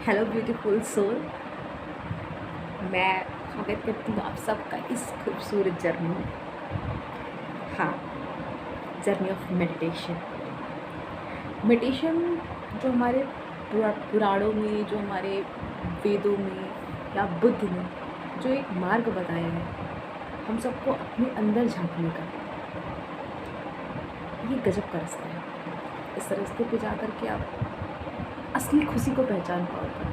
Hello beautiful soul. मैं स्वागत करती हूँ आप सबका इस खूबसूरत जर्नी में। हाँ, जर्नी ऑफ मेडिटेशन। मेडिटेशन जो हमारे पुराणों में, जो हमारे वेदों में या बुद्ध ने जो एक मार्ग बताया है हम सबको अपने अंदर झांकने का, ये गजब का रास्ता है। इस रास्ते पे जा कर के आप असली खुशी को पहचान पाओगे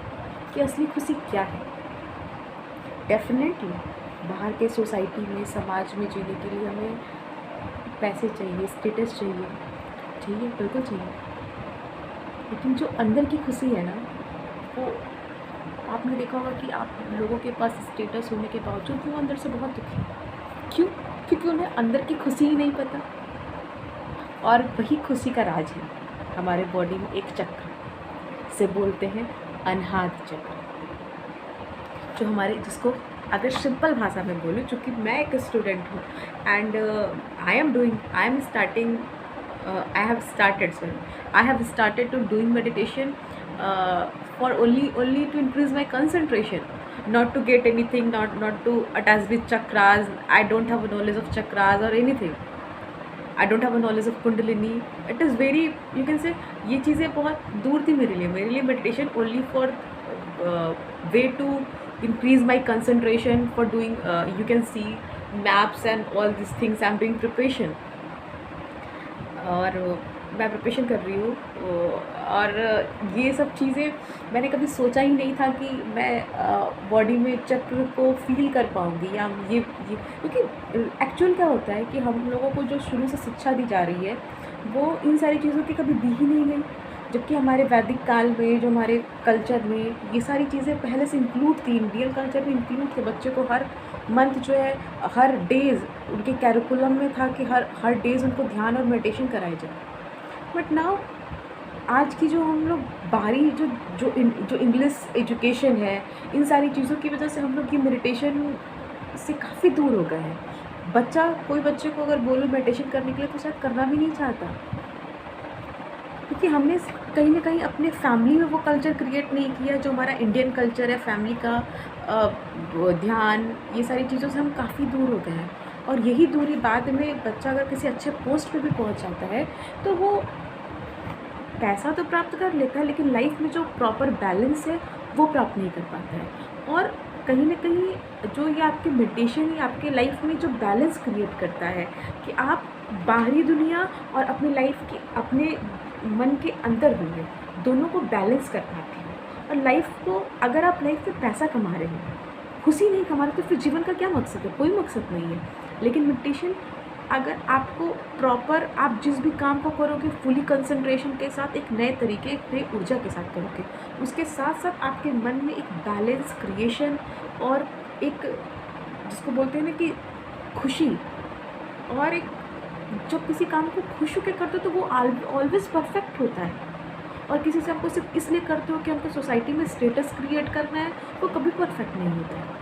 कि असली खुशी क्या है। डेफिनेटली बाहर के सोसाइटी में, समाज में जीने के लिए हमें पैसे चाहिए, स्टेटस चाहिए, बिल्कुल चाहिए। लेकिन जो अंदर की खुशी है ना, वो आपने देखा होगा कि आप लोगों के पास स्टेटस होने के बावजूद वो अंदर से बहुत दुखी है। क्यों? क्योंकि उन्हें अंदर की खुशी ही नहीं पता। और वही खुशी का राज है हमारे बॉडी में एक चक्र से बोलते हैं अनाहत चक्र, जो हमारे, जिसको अगर सिंपल भाषा में बोलूँ, चूँकि मैं एक स्टूडेंट हूँ and I have started to doing meditation for only to increase my concentration, not to get anything, not to attach with chakras. I don't have a knowledge of chakras or anything. I don't have a knowledge of kundalini. It is very, you can say, ये चीज़ें बहुत दूर थी मेरे लिए meditation only for way to increase my concentration for doing, you can see maps and all these things. I'm doing preparation और मैं preparation कर रही हूँ। और ये सब चीज़ें मैंने कभी सोचा ही नहीं था कि मैं बॉडी में चक्र को फील कर पाऊँगी, या ये क्योंकि एक्चुअल क्या होता है कि हम लोगों को जो शुरू से शिक्षा दी जा रही है वो इन सारी चीज़ों की कभी दी ही नहीं गई। जबकि हमारे वैदिक काल में, जो हमारे कल्चर में ये सारी चीज़ें पहले से इंक्लूड थी, इंडियन कल्चर में इंक्लूड थे। बच्चे को हर मंथ जो है, हर डेज़ उनके कैरिकुलम में था कि हर डेज़ उनको ध्यान और मेडिटेशन कराया जाए। बट नाउ आज की जो हम लोग बाहरी जो इंग्लिश एजुकेशन है, इन सारी चीज़ों की वजह से हम लोग ये मेडिटेशन से काफ़ी दूर हो गए हैं। कोई बच्चे को अगर बोलो मेडिटेशन करने के लिए तो शायद करना भी नहीं चाहता, क्योंकि हमने कहीं ना कहीं अपने फैमिली में वो कल्चर क्रिएट नहीं किया जो हमारा इंडियन कल्चर है। फैमिली का ध्यान, ये सारी चीज़ों से हम काफ़ी दूर हो गए हैं। और यही दूरी बाद में बच्चा अगर किसी अच्छे पोस्ट पे भी पहुंच जाता है तो वो पैसा तो प्राप्त कर लेता है, लेकिन लाइफ में जो प्रॉपर बैलेंस है वो प्राप्त नहीं कर पाता है। और कहीं ना कहीं जो ये आपकी मेडिटेशन, ये आपके लाइफ में जो बैलेंस क्रिएट करता है कि आप बाहरी दुनिया और अपनी लाइफ की, अपने मन के अंदर दुनिया, दोनों को बैलेंस कर पाते हैं। और लाइफ को, अगर आप लाइफ में पैसा कमा रहे हैं, खुशी नहीं कमा रहे, तो फिर जीवन का क्या मकसद है? कोई मकसद नहीं है। लेकिन मेडिटेशन, अगर आपको प्रॉपर, आप जिस भी काम को करोगे फुली कंसंट्रेशन के साथ, एक नए तरीके, एक नई ऊर्जा के साथ करोगे, उसके साथ साथ आपके मन में एक बैलेंस क्रिएशन और एक, जिसको बोलते हैं ना कि खुशी, और एक, जब किसी काम को खुश होकर करते हो तो वो ऑलवेज परफेक्ट होता है। और किसी से आपको सिर्फ इसलिए करते हो कि हमको सोसाइटी में स्टेटस क्रिएट करना है, वो कभी परफेक्ट नहीं होता है।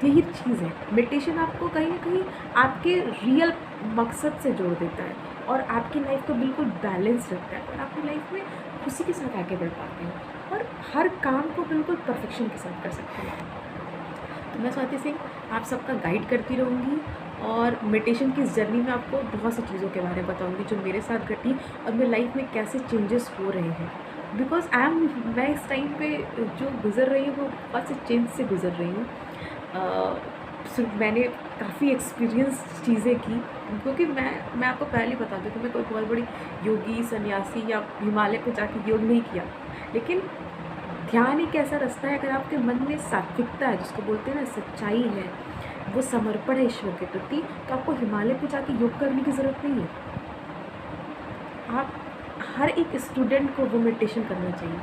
यही चीज़ है, मेडिटेशन आपको कहीं ना कहीं आपके रियल मकसद से जोड़ देता है और आपकी लाइफ को बिल्कुल बैलेंस रखता है, और आपकी लाइफ में खुशी के साथ आगे बढ़ पाते हैं और हर काम को बिल्कुल परफेक्शन के साथ कर सकते हैं। तो मैं स्वाति सिंह आप सबका गाइड करती रहूँगी, और मेडिटेशन की जर्नी में आपको बहुत सी चीज़ों के बारे में बताऊँगी जो मेरे साथ घटी और मेरी लाइफ में कैसे चेंजेस हो रहे हैं। बिकॉज मैं इस टाइम पे जो गुज़र रही हूँ वो बहुत से चेंज से गुज़र रही हूँ। सिर्फ मैंने काफ़ी एक्सपीरियंस चीज़ें की, क्योंकि मैं आपको पहले बता दूँ कि मैं कोई बहुत बड़ी योगी, सन्यासी या हिमालय पे जाके योग नहीं किया। लेकिन ध्यान एक ऐसा रास्ता है, अगर आपके मन में सात्विकता है, जिसको बोलते हैं ना सच्चाई है, वो समर्पण है ईश्वर के प्रति, तो आपको हिमालय पे जाके योग करने की ज़रूरत नहीं है। आप, हर एक स्टूडेंट को वो मेडिटेशन करना चाहिए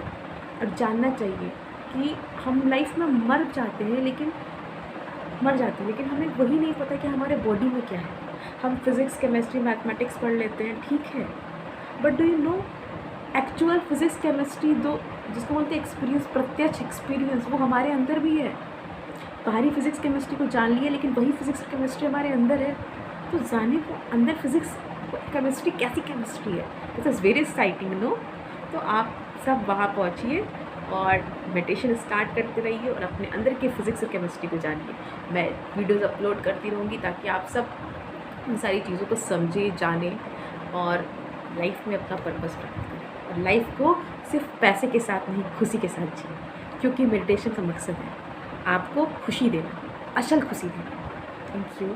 और जानना चाहिए कि हम लाइफ में मर जाते हैं, लेकिन हमें वही नहीं पता कि हमारे बॉडी में क्या है। हम फिज़िक्स, केमिस्ट्री, मैथमेटिक्स पढ़ लेते हैं, ठीक है, but do you know actual physics, chemistry, दो जिसको बोलते हैं एक्सपीरियंस, प्रत्यक्ष एक्सपीरियंस, वो हमारे अंदर भी है। बाहरी फिज़िक्स केमिस्ट्री को जान लिया, लेकिन वही फिज़िक्स और केमिस्ट्री हमारे अंदर है। तो जाने को अंदर फिज़िक्स केमिस्ट्री कैसी केमिस्ट्री है, it is very exciting no. तो आप सब वहाँ पहुँचिए और मेडिटेशन स्टार्ट करते रहिए और अपने अंदर के फिज़िक्स और केमिस्ट्री को जानिए। मैं वीडियोज़ अपलोड करती रहूँगी ताकि आप सब इन सारी चीज़ों को समझें, जानें और लाइफ में अपना पर्पस प्राप्त करें। और लाइफ को सिर्फ पैसे के साथ नहीं, खुशी के साथ जिए, क्योंकि मेडिटेशन का मकसद है आपको खुशी देना, असल खुशी देना। Thank you.